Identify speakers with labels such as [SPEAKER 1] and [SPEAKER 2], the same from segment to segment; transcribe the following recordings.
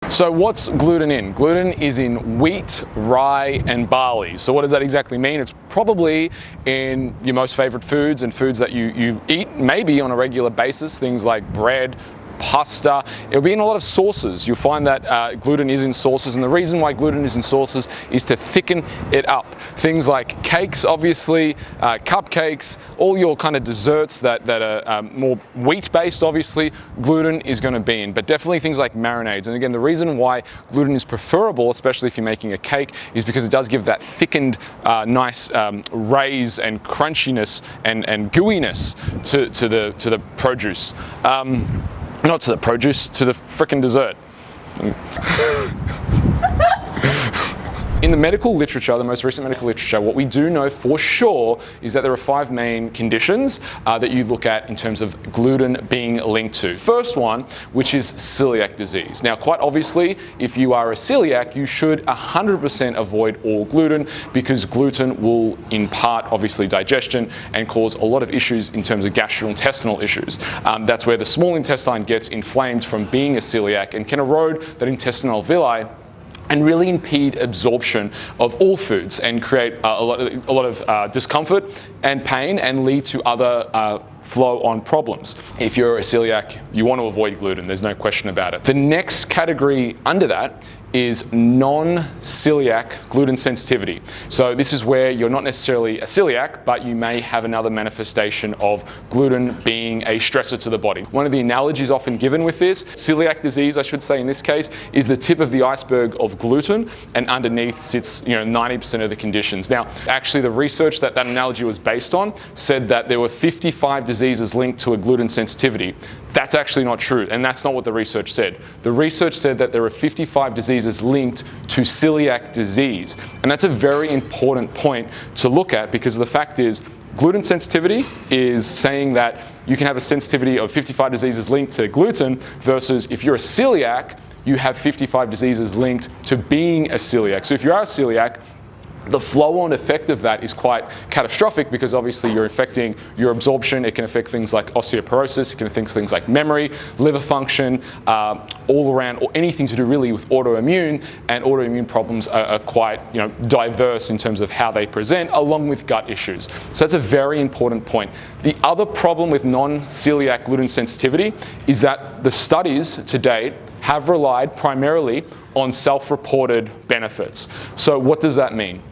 [SPEAKER 1] So what's gluten in? Gluten is in wheat, rye, and barley. So what does that exactly mean? It's probably in your most favorite foods and foods that you eat maybe on a regular basis, things like bread, pasta. It'll be in a lot of sauces. You'll find that gluten is in sauces, and the reason why gluten is in sauces is to thicken it up. Things like cakes, obviously, cupcakes, all your kind of desserts that are more wheat-based, obviously, gluten is going to be in, but definitely things like marinades. And again, the reason why gluten is preferable, especially if you're making a cake, is because it does give that thickened, nice raise and crunchiness and gooiness to the produce. Not to the produce, to the frickin' dessert. In the medical literature, the most recent medical literature, what we do know for sure is that there are 5 main conditions that you look at in terms of gluten being linked to. First one, which is celiac disease. Now, quite obviously, if you are a celiac, you should 100% avoid all gluten, because gluten will impart, obviously, digestion and cause a lot of issues in terms of gastrointestinal issues. That's where the small intestine gets inflamed from being a celiac and can erode that intestinal villi and really impede absorption of all foods and create a lot of discomfort and pain and lead to other flow-on problems. If you're a celiac, you want to avoid gluten, there's no question about it. The next category under that is non-celiac gluten sensitivity. So this is where you're not necessarily a celiac, but you may have another manifestation of gluten being a stressor to the body. One of the analogies often given with this, celiac disease, I should say in this case, is the tip of the iceberg of gluten, and underneath sits 90% of the conditions. Now, actually the research that analogy was based on said that there were 55 diseases linked to a gluten sensitivity. That's actually not true, and that's not what the research said. The research said that there are 55 diseases linked to celiac disease, and that's a very important point to look at, because the fact is, gluten sensitivity is saying that you can have a sensitivity of 55 diseases linked to gluten, versus if you're a celiac, you have 55 diseases linked to being a celiac. So if you are a celiac, the flow-on effect of that is quite catastrophic, because obviously you're affecting your absorption. It can affect things like osteoporosis, it can affect things like memory, liver function, all around, or anything to do really with autoimmune, and autoimmune problems are quite diverse in terms of how they present, along with gut issues. So that's a very important point. The other problem with non-celiac gluten sensitivity is that the studies to date have relied primarily on self-reported benefits. So what does that mean?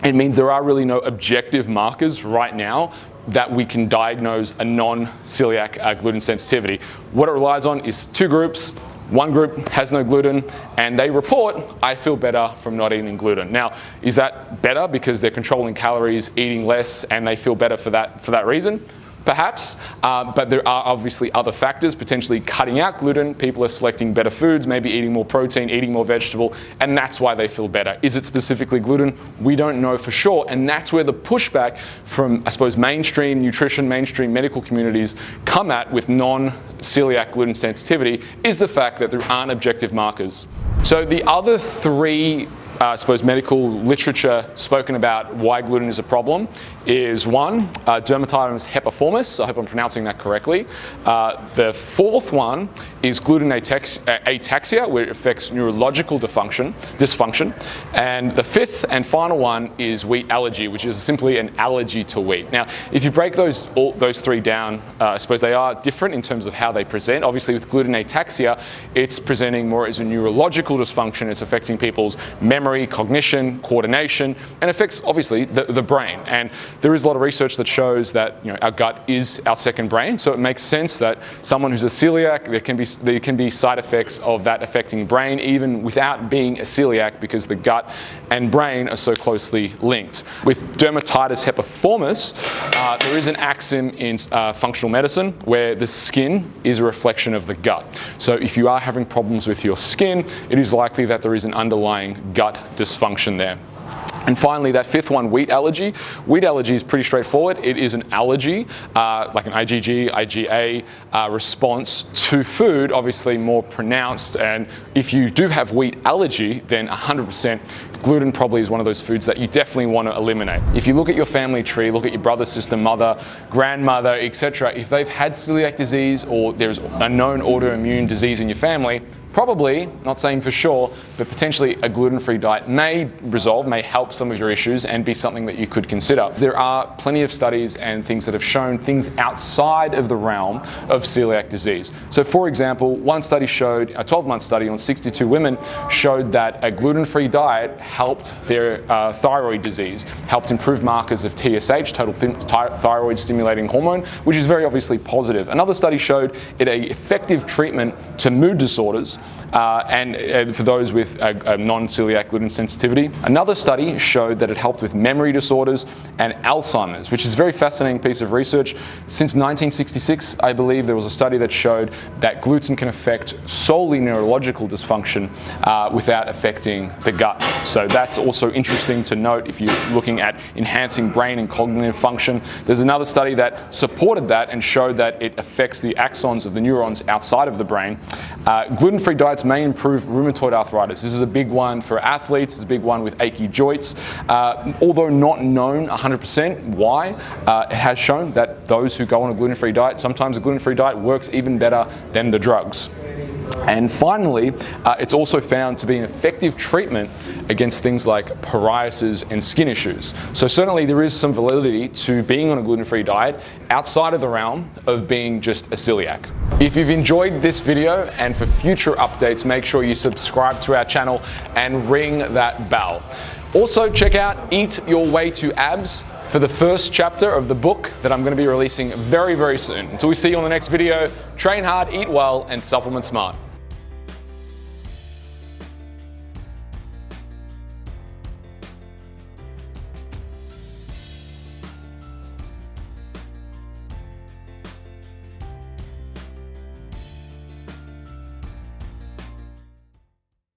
[SPEAKER 1] It means there are really no objective markers right now that we can diagnose a non-celiac gluten sensitivity. What it relies on is 2 groups. One group has no gluten, and they report, I feel better from not eating gluten. Now, is that better because they're controlling calories, eating less, and they feel better for that reason? Perhaps, but there are obviously other factors, potentially cutting out gluten. People are selecting better foods, maybe eating more protein, eating more vegetable, and that's why they feel better. Is it specifically gluten? We don't know for sure, and that's where the pushback from, I suppose, mainstream nutrition, mainstream medical communities come at with non-celiac gluten sensitivity, is the fact that there aren't objective markers. So the other 3 I suppose medical literature spoken about why gluten is a problem is 1, dermatitis herpetiformis. I hope I'm pronouncing that correctly. The 4th one is gluten ataxia, where it affects neurological dysfunction. And the 5th and final one is wheat allergy, which is simply an allergy to wheat. Now, if you break those 3 down, I suppose they are different in terms of how they present. Obviously, with gluten ataxia, it's presenting more as a neurological dysfunction. It's affecting people's memory, cognition, coordination, and affects obviously the brain. And there is a lot of research that shows that our gut is our second brain, so it makes sense that someone who's a celiac, there can be side effects of that affecting brain even without being a celiac, because the gut and brain are so closely linked. With dermatitis herpetiformis, there is an axiom in functional medicine where the skin is a reflection of the gut. So if you are having problems with your skin, it is likely that there is an underlying gut dysfunction there. And finally, that 5th one, wheat allergy. Wheat allergy is pretty straightforward. It is an allergy, like an IgG, IgA response to food, obviously more pronounced. And if you do have wheat allergy, then 100% gluten probably is one of those foods that you definitely want to eliminate. If you look at your family tree, look at your brother, sister, mother, grandmother, etc., if they've had celiac disease or there's a known autoimmune disease in your family, probably, not saying for sure, but potentially a gluten-free diet may help some of your issues and be something that you could consider. There are plenty of studies and things that have shown things outside of the realm of celiac disease. So for example, one study showed, a 12-month study on 62 women, showed that a gluten-free diet helped their thyroid disease, helped improve markers of TSH, total thyroid stimulating hormone, which is very obviously positive. Another study showed it an effective treatment to mood disorders and for those with a non-celiac gluten sensitivity. Another study showed that it helped with memory disorders and Alzheimer's, which is a very fascinating piece of research. Since 1966, I believe, there was a study that showed that gluten can affect solely neurological dysfunction without affecting the gut. So that's also interesting to note if you're looking at enhancing brain and cognitive function. There's another study that supported that and showed that it affects the axons of the neurons outside of the brain. Gluten-free diets may improve rheumatoid arthritis. This is a big one for athletes. It's a big one with achy joints. Although not known 100% why, it has shown that those who go on a gluten-free diet, sometimes a gluten-free diet works even better than the drugs. And finally, it's also found to be an effective treatment against things like psoriasis and skin issues. So certainly there is some validity to being on a gluten-free diet outside of the realm of being just a celiac. If you've enjoyed this video, and for future updates, make sure you subscribe to our channel and ring that bell. Also, check out Eat Your Way to Abs for the first chapter of the book that I'm going to be releasing very, very soon. Until we see you on the next video, train hard, eat well, and supplement smart.